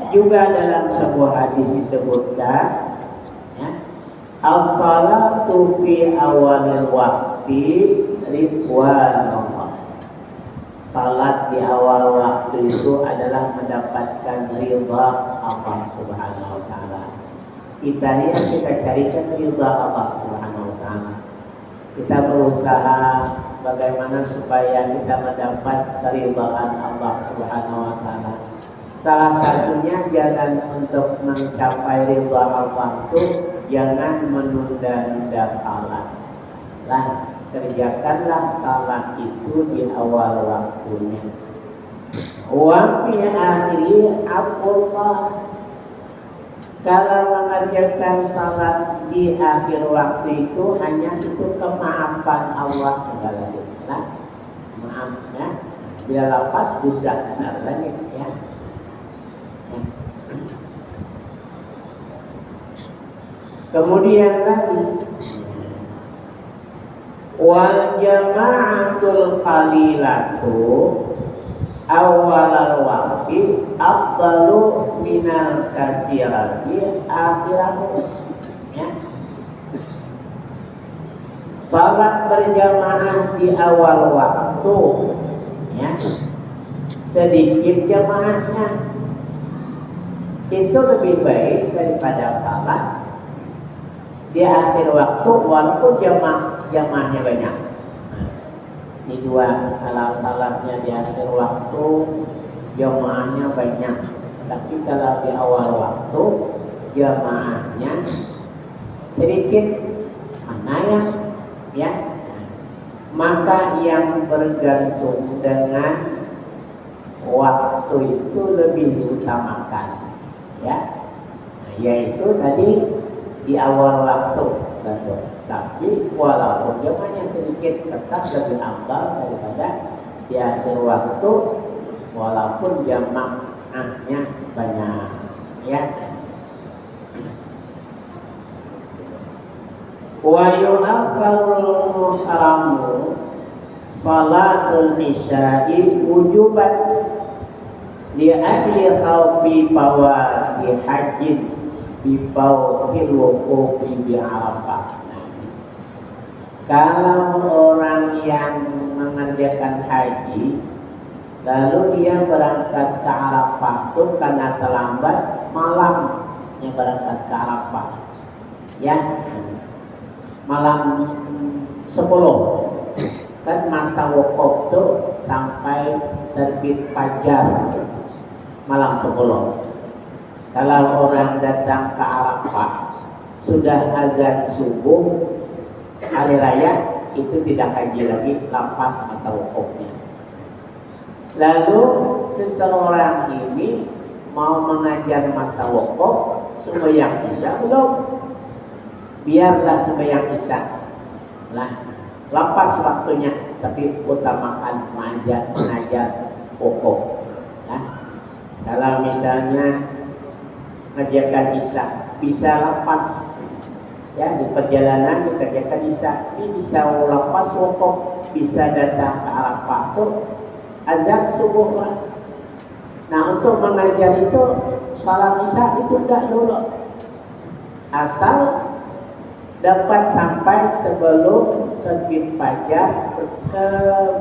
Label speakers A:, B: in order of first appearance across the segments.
A: Juga dalam sebuah hadis disebutkan, ya, as-salatu fi awalil waqti ridwanullah. Salat di awal waktu itu adalah mendapatkan ridha Allah Subhanahu wa taala. Kita carikan ridha Allah Subhanahu wa taala. Kita berusaha bagaimana supaya kita mendapat keridhaan Allah Subhanahu wa taala. Salah satunya jangan untuk mencapai ridha Allah itu jangan menunda-nunda salat. Lah, kerjakanlah salat itu di awal waktunya. Wa fi akhiri Allah. Kalau mengerjakan salat di akhir waktu itu hanya itu kemaafan Allah segala nah, maaf ya. Bila lepas dosa benar lagi ya. Kemudian lagi wal jama'atul qalilatu awalal waqti afdalu minal katsirati akhirahu ya. Salat berjamaah di awal waktu ya. Sedikit jamaahnya itu lebih baik daripada salat di akhir waktu walaupun jamaahnya banyak. Ini dua, kalau salatnya di akhir waktu jamaahnya banyak, tapi kalau di awal waktu jamaahnya sedikit, mana ya? Maka yang bergantung dengan waktu itu lebih diutamakan, ya, yaitu tadi di awal waktu, tapi walaupun jamaahnya sedikit tetap lebih afdal daripada di akhir waktu walaupun jamaahnya banyak ya. Wa yunafalul muhramu salatul isya'i wujuban li ajli khawfi fawati hajjin bifautil wuqufi bi Arafah. Kalau orang yang mengerjakan haji lalu dia berangkat ke Arafah itu karena terlambat malamnya berangkat ke Arafah ya, malam 10 kan masa wukuf itu sampai terbit fajar malam 10. Kalau orang datang ke Arafah sudah azan subuh hari raya itu tidak haji lagi, lepas masa wukufnya. Lalu seseorang ini mau mengajar masa wukuf sembahyang isya belum? Biarlah sembahyang isya. Nah, lepas waktunya, tapi utamakan mengajar wukuf. Nah, kalau misalnya mengerjakan isya bisa lepas ya, di perjalanan dikerjakan isya, ini bisa lepas wukuf, bisa datang ke Arafah tuh azan subuh lah. Nah, untuk mengajar itu salat isya itu tidak dulu, asal dapat sampai sebelum terbit fajar ke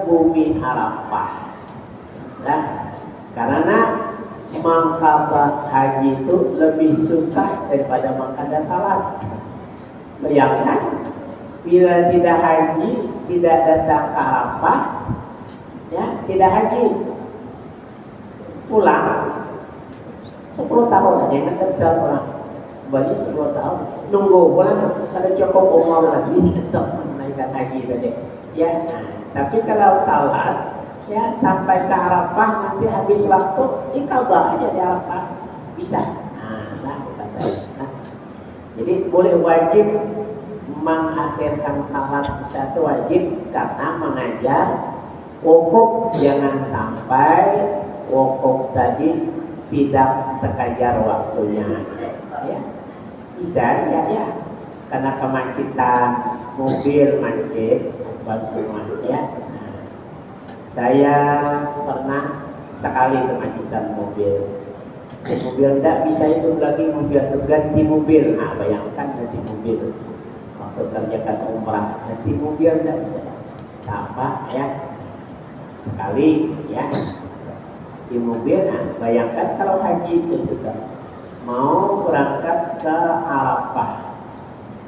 A: bumi Arafah. Nah, karena mengqadha haji itu lebih susah daripada mengqadha salat. Bayangkan bila tidak haji, tidak datang ke Arafah, ya, tidak haji, pulang 10 tahun aja yang tetap pulang, bagi 10 tahun, nunggu pulang ada cukup umur lagi untuk menaikkan haji tadi, ya. Tapi kalau salat ya sampai ke Arafah nanti habis waktu diqadha aja di Arafah bisa. Jadi boleh wajib mengakhirkan salat isya itu wajib karena mengajar wukuf, jangan sampai wukuf tadi tidak terkejar waktunya. Ya. Bisa ya, karena kemacetan mobil macet ya. Saya pernah sekali kemacetan mobil Mobil tidak bisa itu lagi mobil ganti mobil. Nah, bayangkan ganti mobil. Waktu kerjakan umrah ganti mobil tidak bisa. Apa ya? Sekali ya di mobil. Nah, bayangkan kalau haji itu juga mau berangkat ke Arafah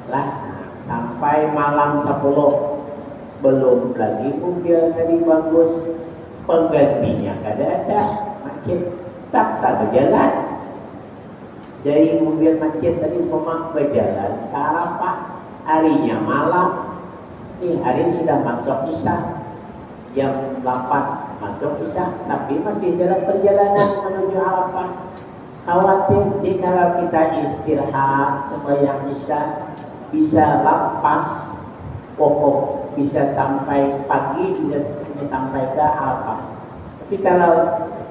A: lah, sampai malam 10 belum lagi mobil tadi bagus, penggantinya ada macet, taksa berjalan. Jadi mobil macet tadi memang berjalan ke Arafah, harinya malam. Hari sudah masuk Isya, jam 8 masuk Isya, tapi masih dalam perjalanan menuju Arafah. Khawatir kalau kita istirahat sembahyang Isya bisa lepas pokok, bisa sampai pagi, bisa sampai ke Arafah. Tapi kalau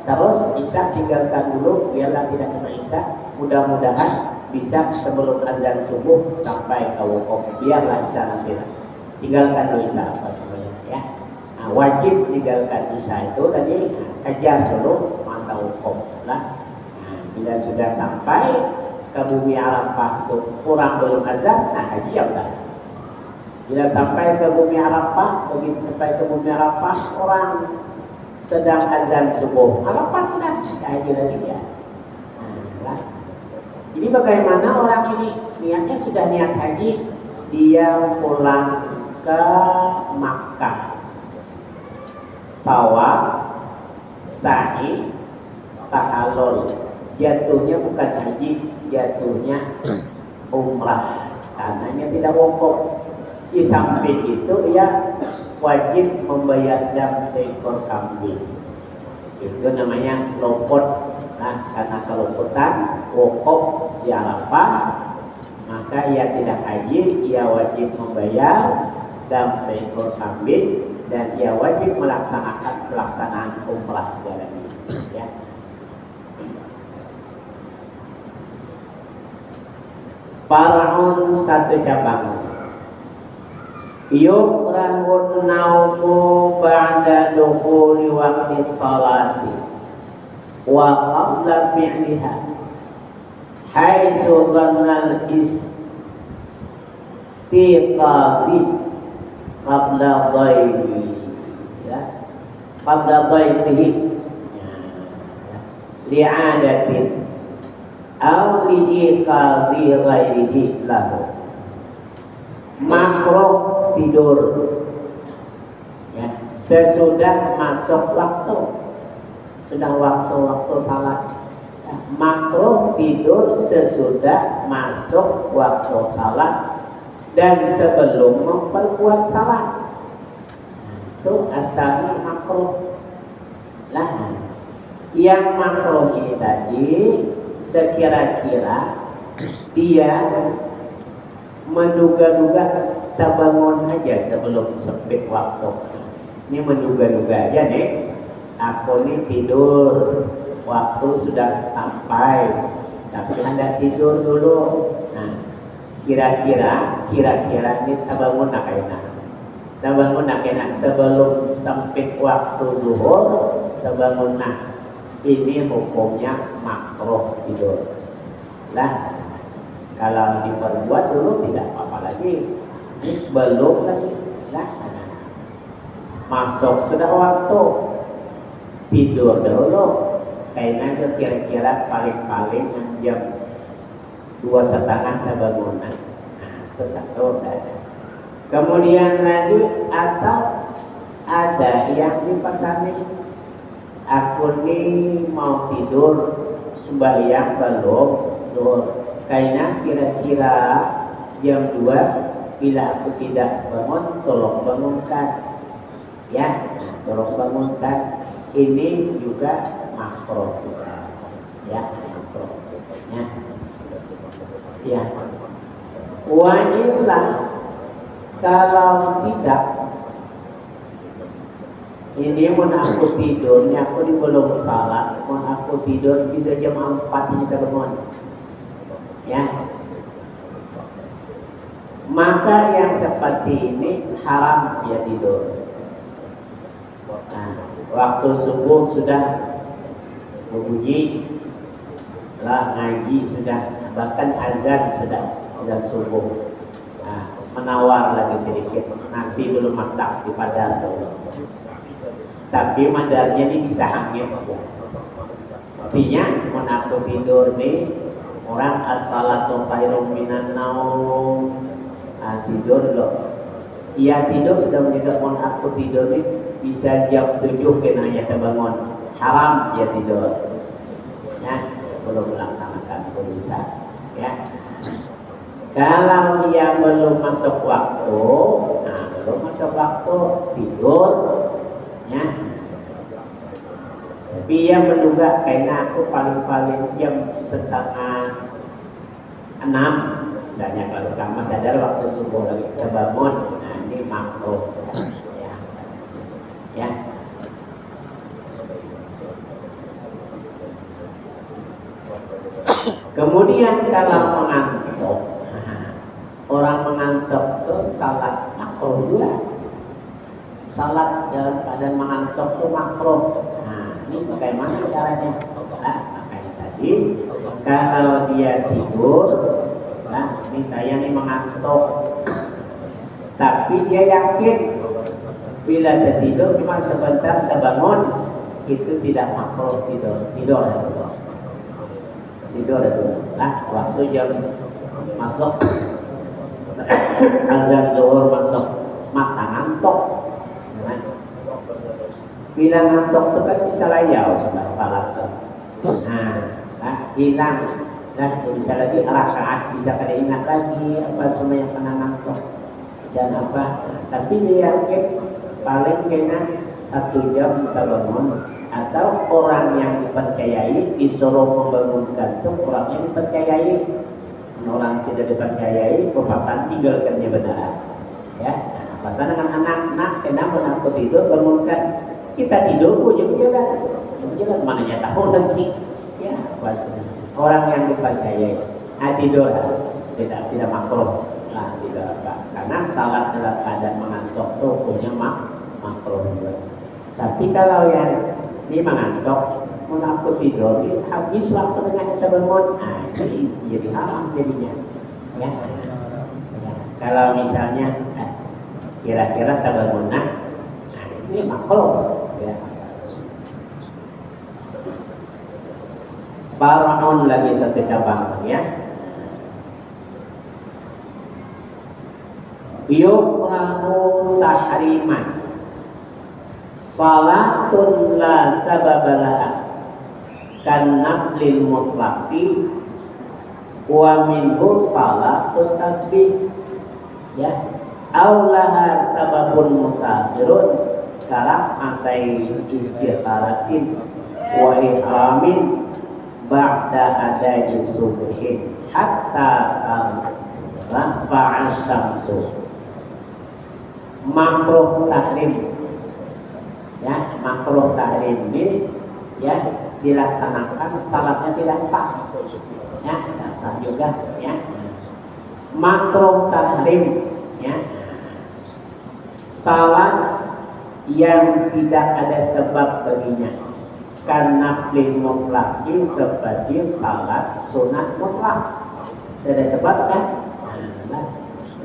A: terus Isya tinggalkan dulu, biarlah tidak sampai Isya. Mudah-mudahan bisa sebelum azan subuh sampai ke wukuf, biarlah Isya nanti. Tinggalkan dulu Isya apa semuanya ya. Nah, wajib tinggalkan Isya itu tadi, kejar dulu masa wukuf lah. Nah, bila sudah sampai ke bumi Arafah itu kurang belum azan, nah haji ya udah. Bila sampai ke bumi Arafah, begitu sampai ke bumi Arafah orang sedang azan subuh, Arafah sudah haji lagi ya. Nah, jadi bagaimana orang ini niatnya sudah niat haji, dia pulang ke Makkah, tawaf, sa'i, tahallul. Jatuhnya bukan haji, jatuhnya umrah, karenanya tidak wukuf. Di samping itu dia wajib membayar dam seekor kambing. Itu namanya lopot. Nah, karena kelopotan wukuf di Arafah, maka ia tidak haji, ia wajib membayar dam seekor kambing dan ia wajib melaksanakan pelaksanaan umrah jalan ini. Ya. Far'un satu cabang. Yukrahun naumu ba'da dukhuli waqti salati wa qabla fi'liha haitsu dhanna istiqafi qabla dhaifi ya qabla dhaifihi li'adatin aw li'iqadhi ghairihi lahu. Makruh tidur ya, sesudah masuk waktu, sudah waktu salat ya, makruh tidur sesudah masuk waktu salat dan sebelum memperbuat salat. Itu asalnya makruh lah. Yang makruh ini tadi sekira-kira dia menduga-duga kita bangun aja sebelum sempit waktu. Ini menduga-duga aja nih, aku nih tidur, waktu sudah sampai, tapi Anda tidur dulu. Nah, kira-kira ini kita bangun nak enak. Kita bangun nak enak sebelum sempit waktu zuhur, kita bangun nak. Ini hukumnya makruh tidur. Lah, kalau diperbuat dulu tidak apa-apa lagi. Ini belum lagi. Lah, masuk sudah waktu, tidur dulu. Kayaknya itu kira-kira paling-paling jam 2:30 kita bangunan. Nah, itu satu ada. Kemudian lagi atau ada yang di pasar ini, aku nih mau tidur sembahyang belum zuhur. Kayaknya kira-kira jam 2 bila aku tidak bangun, tolong bangunkan ya, tolong bangunkan. Ini juga makruh juga ya, makruh ya. Wajiblah kalau tidak, ini mun aku tidur, ini aku di belum salat, mun aku tidur bisa jam 4 ini kita bangun ya. Maka yang seperti ini haram dia tidur. Nah, waktu subuh sudah berbunyi, lah ngaji sudah, bahkan azan sudah subuh. Nah, menawar lagi sedikit, nasi belum masak di padang dulu. Tapi madarnya ini bisa angin aja. Artinya, mau aku tidur nih, orang as-salatu khairum minan naum. Nah, tidur loh. Ia tidur sudah menjadi mohon aku tidur nih bisa jam 7 kena ya terbangun. Haram dia tidur. Ya, belum melaksanakan bisa. Ya. Kalau dia belum masuk waktu, nah belum masuk waktu tidur, ya. Tapi yang menduga karena aku paling-paling jam 5:30, misalnya kalau kamu sadar waktu subuh lagi terbangun, nah ini makruh, ya. Ya. Kemudian kalau mengantuk, orang mengantuk itu salat makruh juga. Salat dalam keadaan mengantuk itu makruh. Nah, ini bagaimana caranya? Nah, makanya tadi kalau dia tidur, nah ini saya nih mengantuk, tapi dia yakin bila dia tidur cuma sebentar terbangun, itu tidak makruh tidur itu. Nah, waktu jam masuk azan zuhur masuk maka ngantuk. Bila ngantuk itu kan bisa layau sudah salat. Nah, hilang. Dan bisa lagi rakaat bisa kada ingat lagi apa semua yang pernah ngantuk dan apa. Tapi dia yakin paling kena 1 jam kita bangun. Atau orang yang dipercayai disuruh membangunkan itu orang yang dipercayai. Orang tidak dipercayai pepasan tinggalkan dia benar. Ya, pasan dengan anak-anak kena menakut tidur bangunkan. Kita tidur pun jalan mananya tahu nanti. Ya, orang yang dipercayai. Tidur tidak makruh. Nah, tidak karena salat dalam keadaan mengantuk itu punya makruh. Tapi kalau yang ini mengantuk, menakut tidur, habis waktu dengan kita bangun, ini jadi haram jadinya. Ya. Kalau misalnya kira-kira kita bangun, ini makruh. Ya. Bar'un lagi satu cabang, ya. Yukrahu tahriman. Salatun la sababalaha kan naflil mutlaqi wa minhu salatun tasbih, ya, aulaha sababun mutakhirun karam atai istiqaratin wa ihramin ba'da adai subhin hatta rafa'a syamsu. Makruh tahrim, ya, makruh tahrim ini ya dilaksanakan salatnya tidak sah, ya, tidak sah juga, ya. Makruh tahrim, ya, salat yang tidak ada sebab baginya karena nafil mutlak seperti salat sunat mutlak tidak ada sebab kan,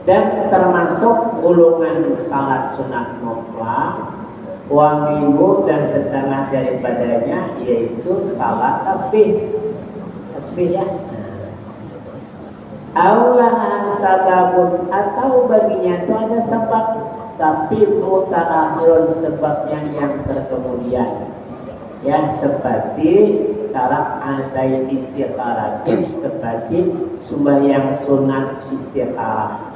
A: dan termasuk golongan salat sunat mutlak wa minhu dan setengah daripadanya yaitu salat tasbih, ya. Aulahan sababun atau baginya itu ada sebab tapi mutaakhirun sebabnya yang terkemudian, ya, seperti taraf adai istiqarah seperti sembahyang sunat istiqarah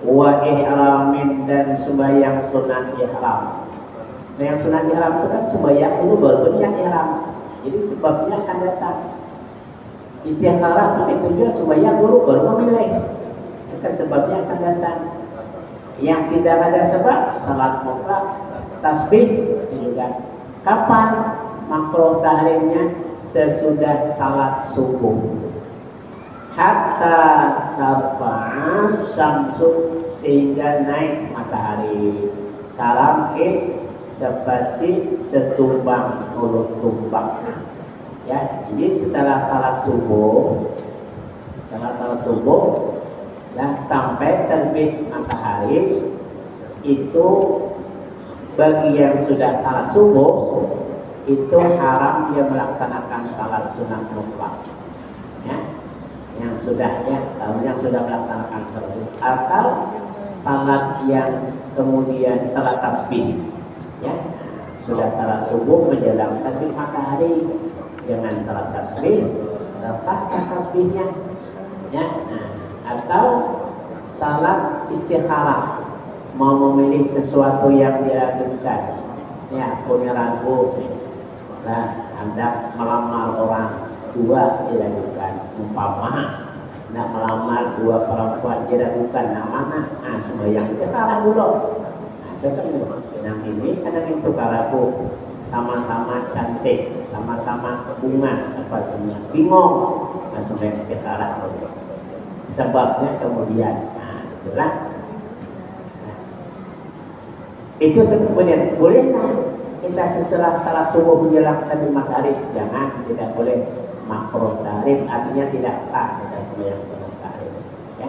A: wa ihramin dan sembahyang sunat ihram. Nah, yang sunat ihram itu kan sembahyang dulu baru berniat ihram. Jadi sebabnya akan datang. Istiqarah itu juga sembahyang dulu baru memilih. Maka sebabnya akan datang. Yang tidak ada sebab salat mutlak, tasbih juga. Kapan makruh tahrimnya? Sesudah salat subuh. Hatta tarfa'a syamsu sehingga naik matahari. Salam seperti setumbang mulut tumbang. Ya, jadi setelah salat subuh, dan sampai terbit matahari itu bagi yang sudah salat subuh itu haram dia melaksanakan salat sunat mutlak. Ya, yang sudah melaksanakan fardu atau salat yang kemudian salat tasbih. Ya, sudah salat subuh menjelang terbit matahari dengan salat tasbih, sah tasbihnya. Ya, atau salat istikharah, mau memilih sesuatu yang diragukan. Ya, punya ragu, nah, hendak melamar orang, dua diragukan, umpama hendak melamar dua perempuan diragukan, nah mana? Nah, sembahyang istikharah dulu. Nah, sekarang ini kadang itu ragu, sama-sama cantik, sama-sama bunga, apa semua bingung, nah sembahyang istikharah dulu. Sebabnya kemudian, nah itulah. Itu sebenarnya bolehlah kita setelah salat subuh menjelang terbit matahari, jangan, tidak boleh makruh tahrif, artinya tidak sah kita sembahyang sunat tahrif. Ya.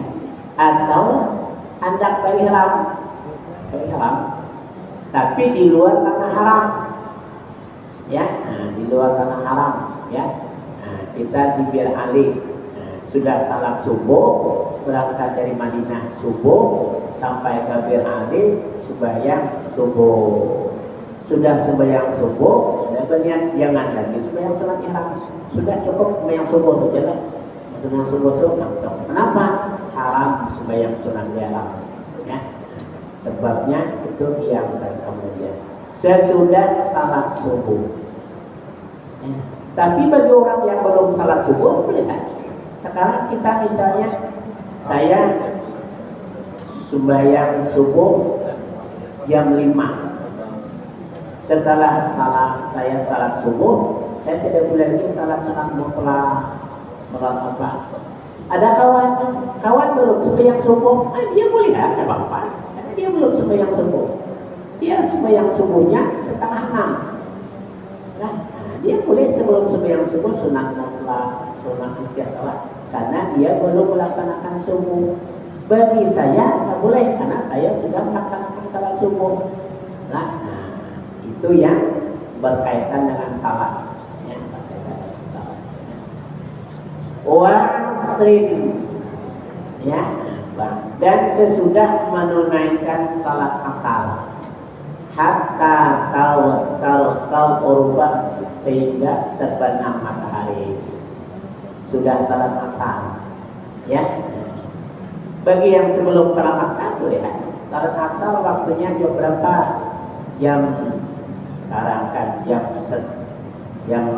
A: Atau hendak berihram, tapi di luar tanah haram. Ya, nah, di luar tanah haram. Ya, nah, kita di Bir Ali, sudah salat subuh, berangkat dari Madinah subuh sampai ke Bir Ali, sembahyang subuh. Sudah sembahyang subuh, dan berniat jangan lagi sembahyang sunat ihram. Sudah cukup sembahyang subuh itu jalan. Sembahyang subuh itu langsung. Kenapa? Haram sembahyang sunat ihram. Ya. Sebabnya itu yang kemudian sesudah salat subuh. Ya. Tapi bagi orang yang belum salat subuh, boleh kan? Sekarang kita misalnya, saya sembahyang subuh jam 5. Setelah saya salat subuh, saya tidak boleh lagi salat sunat mutlak. Salat apa? Ada kawan belum sembahyang subuh, dia boleh ada apa-apa. Karena dia belum sembahyang subuh. Dia sembahyang subuhnya 5:30. Nah, dia boleh sebelum sembahyang subuh sunat mutlak, sunat istikharah, karena dia belum melaksanakan subuh. Bagi saya tidak boleh, karena saya sudah melaksanakan salat subuh. Nah, itu yang berkaitan dengan salat. Ya, berkaitan dengan salat. Wasrin, ya, dan sesudah menunaikan salat asar, hatta kau urubah, sehingga terbenam matahari. Sudah salat asar, ya. Bagi yang sebelum salat asar boleh ya. Salat asar waktunya jam berapa? Jam sekarang kan yang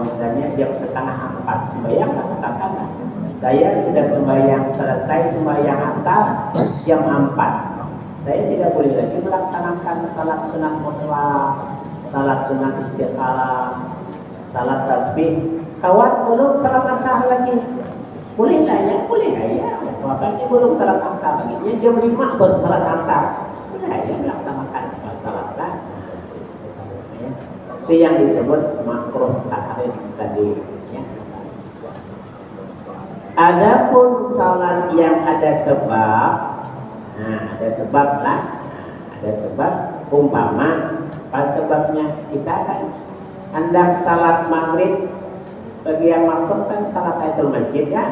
A: misalnya jam 3:30 sembahyang, katakan saya sudah selesai sembahyang asar jam 4. Saya tidak boleh lagi melaksanakan salat sunat mutlak, salat sunat istikharah, salat tasbih. Kawan belum salat asar lagi, boleh lah ya, Makanya belum salat asar lagi, jam 5 baru salat asar, boleh ya melaksanakan salat lah. Itu yang disebut makruh tahrif tadi. Ya. Adapun salat yang ada sebab, ada sebab lah, ada sebab. Umpama pas sebabnya kita kan hendak salat maghrib, bagi yang masuk kan salat tahiyatul masjid ya.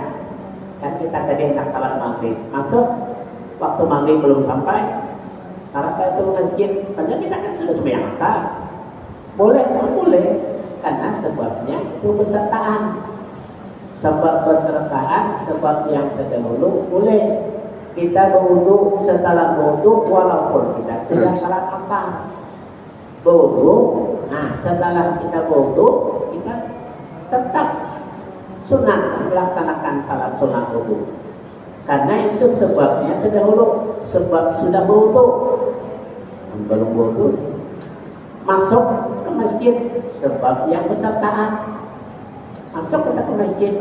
A: Kan kita tadi hendak salat maghrib, masuk waktu maghrib belum sampai, salat tahiyatul masjid, padahal kita kan sudah sembahyang asar. Boleh, karena sebabnya itu pesertaan. Sebab pesertaan, sebab yang terdahulu boleh. Kita berwudu, setelah berwudu walaupun kita sudah salat asar. Berwudu, setelah kita berwudu, kita tetap sunat melaksanakan salat sunat wudu. Karena itu sebabnya terdahulu, sebab sudah berwudu. Belum berwudu, masuk ke masjid, sebab yang pesertaan. Masuk kita ke masjid,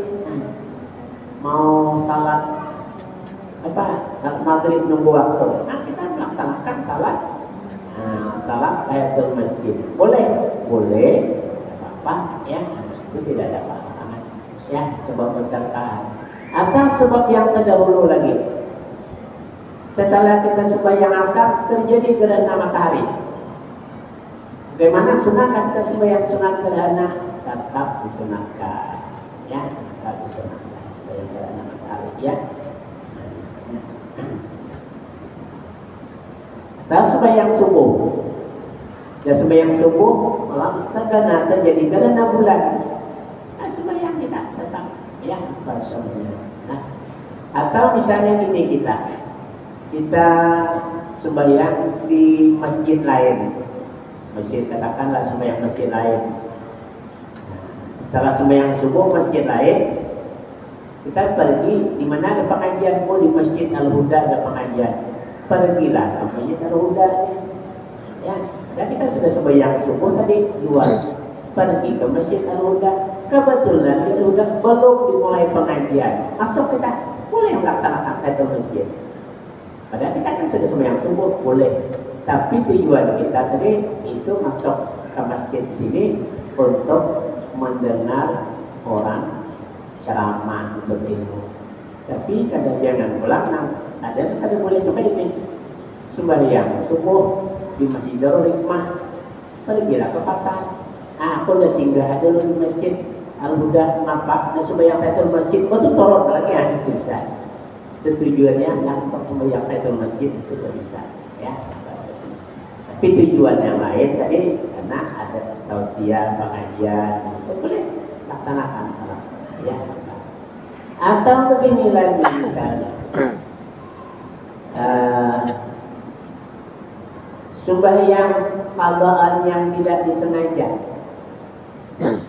A: mau salat maghrib nunggu waktu, kita melaksanakan salat tahiyatul masjid. Boleh, apa-apa ya, itu tidak ada apa-apa. Ya, sebab pesertaan. Atau sebab yang terdahulu lagi. Setelah kita sembahyang asar terjadi gerhana matahari. Bagaimana sunatkan kita sembahyang sunat gerhana? Tetap disunatkan. Ya, tetap disunatkan. Sembahyang gerhana matahari. Ya. Atau sembahyang subuh. Ya, sembahyang subuh malam terjadi gerhana bulan. Nah, sembahyang kita tetap ya bersama. Nah, atau misalnya gini kita sembahyang di masjid lain, katakanlah sembahyang masjid lain. Setelah sembahyang subuh masjid lain, kita pergi di mana ada pengajian, di masjid Al-Huda ada pengajian, pergilah ke masjid Al-Huda. Ya, dan kita sudah sembahyang subuh tadi luar, pergi ke masjid Al-Huda. Kebetulan di Al-Huda belum dimulai pengajian, masuk kita boleh melaksanakan tahiyatul masjid. Padahal kita kan sudah sembahyang subuh boleh, tapi tujuan kita tadi itu masuk ke masjid sini untuk mendengar orang ceramah berilmu. Tapi kadang jangan pulang, ada boleh coba ini sembahyang subuh di Masjid Darul Hikmah, pergilah ke pasar. Aku udah singgah dulu di masjid Al-Huda, nampak dan sembahyang tahiyatul masjid, itu turun lagi itu bisa. Tujuannya untuk sembahyang tahiyatul masjid itu tidak bisa, ya. Tapi tujuan yang lain tadi karena ada tausiah pengajian, itu boleh laksanakan salat, ya. Atau begini lagi misalnya, sembahyang qadaan yang tidak disengaja.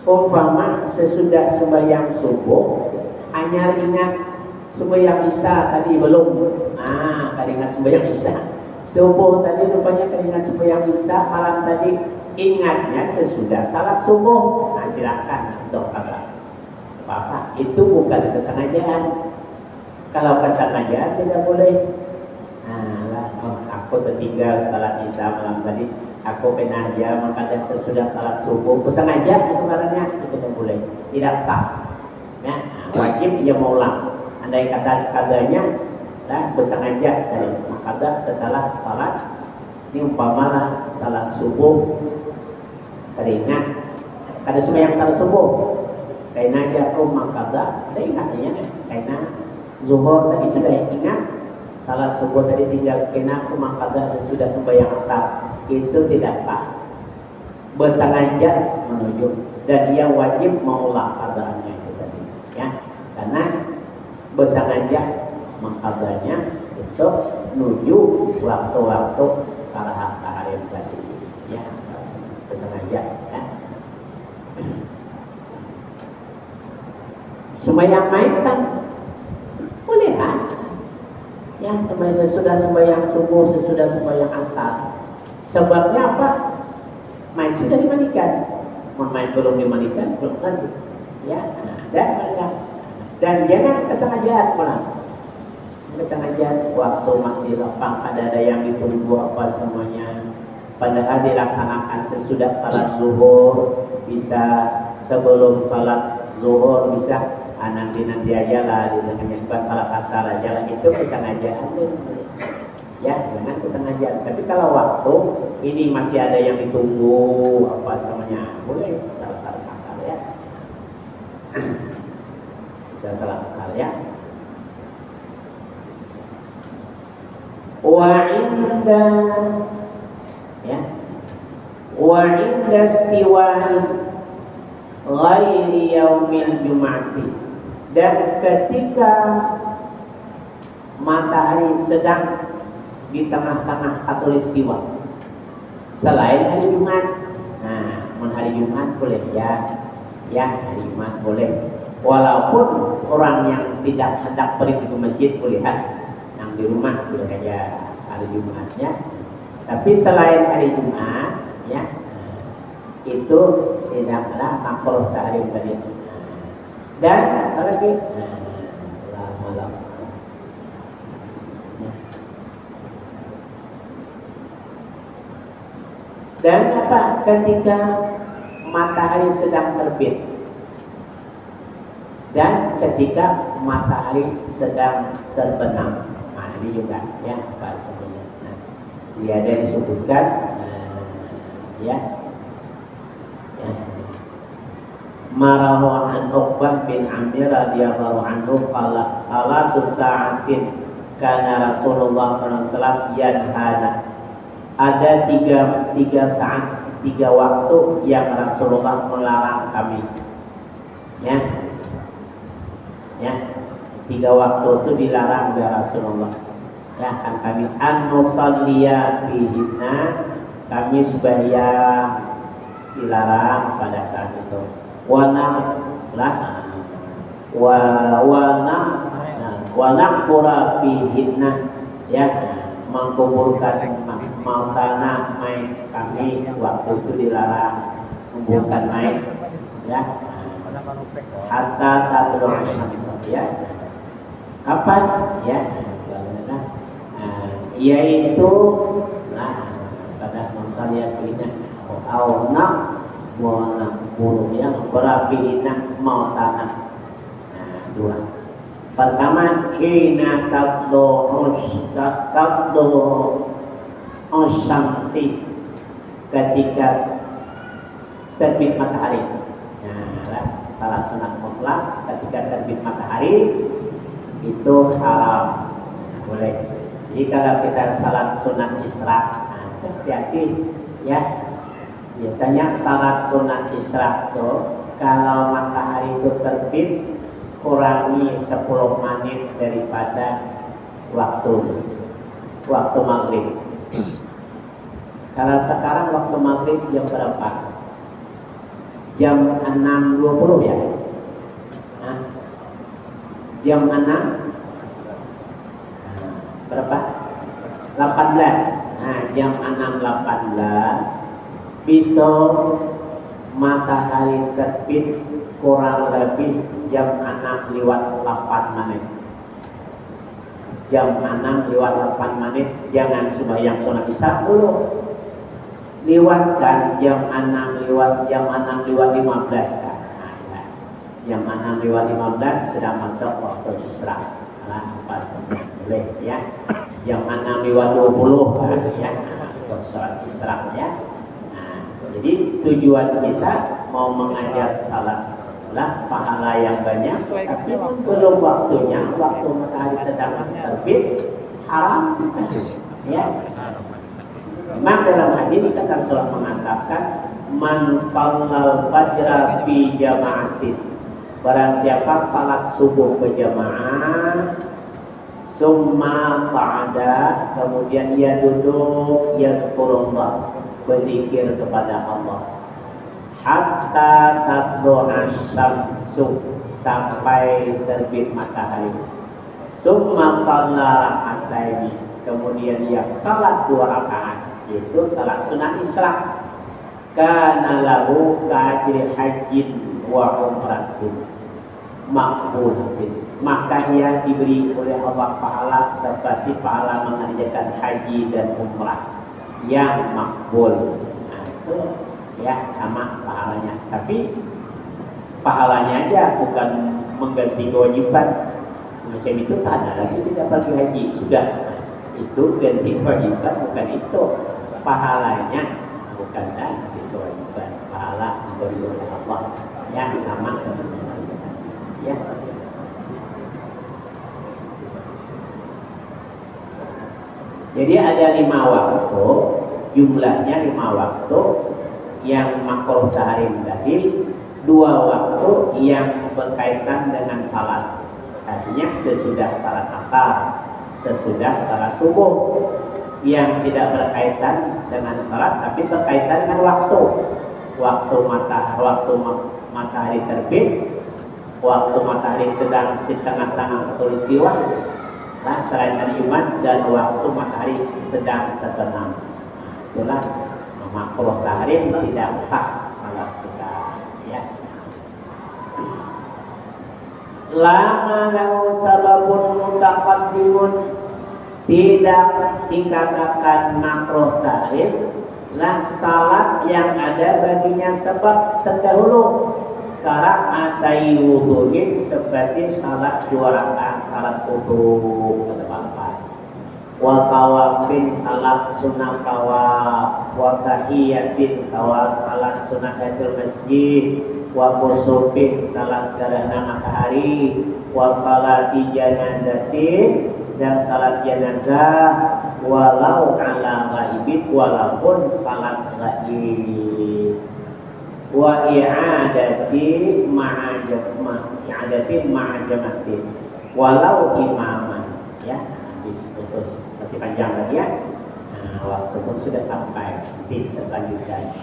A: Umpama sesudah sembahyang subuh hanya ingat sembahyang isya tadi belum. Ingat sembahyang isya. Subuh tadi rupanya ingat sembahyang isya, malam tadi ingatnya sesudah salat subuh. Silakan sok apa? Itu bukan kesengajaan. Kalau kesengajaan tidak boleh. Aku tertinggal salat isya malam tadi, aku penaja maka sesudah salat subuh kesengaja itu karena itu tidak boleh, tidak sah. Ya, wajib dia mengulang. Andai katanya bersengaja dari maka setelah salat ini umpamalah salat subuh teringat ada sembahyang salat subuh karena jatuh maka ada ingatnya karena zuhur tadi sudah ingat salat subuh tadi tinggal kena maka sudah sembahyang asar, itu tidak sah. Bersengaja menuju dan ia wajib mengulang qadaannya itu tadi, ya. Karena bersengaja mengqadanya untuk menuju waktu-waktu tahar tadi, ya. Bersengaja, ya. Sembahyang main kan boleh kan? Ya, sesudah sembahyang subuh, sesudah sembahyang asar. Sebabnya apa? Main sudah dimandikan, main belum dimandikan belum lagi. Ya, dan jangan kesengajaan malah. Kesengajaan waktu masih lapang, ada yang ditunggu apa semuanya. Padahal dilaksanakan sesudah salat zuhur, bisa sebelum salat zuhur, bisa nanti aja lah dengan salat asar aja lah, itu kesengajaan ya, jangan kesengajaan. Tapi kalau waktu ini masih ada yang ditunggu apa semuanya boleh salat asar, ya. Salat asar, ya. Wa inda istiwa'i ghairi yaumil jum'ati, dan ketika matahari sedang di tengah-tengah khatulistiwa selain hari Jumat. Hari Jumat boleh, ya hari Jumat boleh, walaupun orang yang tidak hendak pergi ke masjid boleh, yang di rumah boleh aja hari Jumatnya. Tapi selain hari Jumat, ya, itu tidaklah makruh tahrim tadi. Dan apa lagi? Malam. Dan apa? Ketika matahari sedang terbit, dan ketika matahari sedang terbenam. Nah, ini juga ya Pak sebenarnya. Nah, dia ada disebutkan ya. Marahu an Uqbah bin Amir radhiyallahu anhu qala salasu sa'atin kana Rasulullah SAW yanhana. Ada tiga saat, 3 waktu yang Rasulullah melarang kami. Ya, 3 waktu itu dilarang oleh Rasulullah. Ya, kan kami an-nusalliya fihinna, kami sembahyang dilarang pada saat itu. Wanakura fihinna, ya, mengkuburkan mautana mayit kami waktu itu dilarang menguburkan mayit, ya, hatta tadru syamsu, ya. Kapan? Ya, yaitu pada masalah ini awnak bulu yang berapiina mautana. Dua. Pertama, hina tabdo syamsi, ketika terbit matahari. Salat sunat mutlak ketika terbit matahari itu haram, boleh. Jadi kalau kita salat sunat isyraq, hati-hati ya. Biasanya salat sunat isyraq itu kalau matahari itu terbit kurangi 10 menit daripada waktu maghrib. Kalau sekarang waktu maghrib jam berapa? Jam 6.20 ya? Jam 6 berapa? 18. Jam 6.18 besok matahari terbit kurang lebih jam 6:08. Jam 6:08 jangan sembahyang sunat isya dulu. Lewatkan jam 6:15. Jam 6:15 sudah masuk waktu isya. Boleh ya. Jam 6:20 ya. Sholat isya ya. Jadi tujuan kita mau mengajar salat lah pahala yang banyak, tapi belum waktunya, waktu matahari sedang terbit haram ya. Memang dalam hadis kata Rasulullah mengatakan man shallal fajra fi jama'atin, barang siapa salat subuh berjamaah summa qa'ada, kemudian ia duduk yazkurullah, berzikir kepada Allah hatta tadlu'a syamsu, sampai terbit matahari. Summa shalla raka'ataini, kemudian ia salat 2 rakaat, yaitu salat sunat isyraq. Kana lahu ka'ajri hajjin wa umratin maqbulatin, maka ia diberi oleh Allah pahala seperti pahala mengerjakan haji dan umrah yang makbul. Itu ya sama pahalanya, tapi pahalanya aja bukan mengganti kewajiban. Macam itu tak ada lagi tidak pergi haji, sudah itu ganti kewajiban, bukan itu pahalanya, bukan ganti kewajiban, pahala diberi oleh Allah yang sama ya. Jadi ada 5 waktu, jumlahnya 5 waktu yang makruh tahrim tadi, 2 waktu yang berkaitan dengan salat. Artinya sesudah salat asar, sesudah salat subuh, yang tidak berkaitan dengan salat tapi berkaitan dengan waktu. Waktu matahari terbit, waktu matahari sedang di tengah-tengah khatulistiwa, selain hari Jumat, dan waktu matahari sedang terbenam. Itulah makruh tahrim, tidak sah salat kita ya. Lama lahu sababun mutaqaddimun, tidak dikatakan makruh tahrim lah salat yang ada baginya sebab terdahulu. Sekarang rakaatai wudu'in seperti salat 2 rakaat salat wudu kata Bapak. Wa tawafin salat sunah tawaf, wa tahiyatin salat sunah tahiyatul masjid, wa kusufin salat gerhana matahari, wa salati janazatin dan salat jenazah, walau ala ghaibin walaupun salat ghaib, wa i'adati ma'ajamatin walau imaman. Ya, habis putus, masih panjang lagi ya. Nah, waktu pun sudah sampai, nanti kita lanjutkan.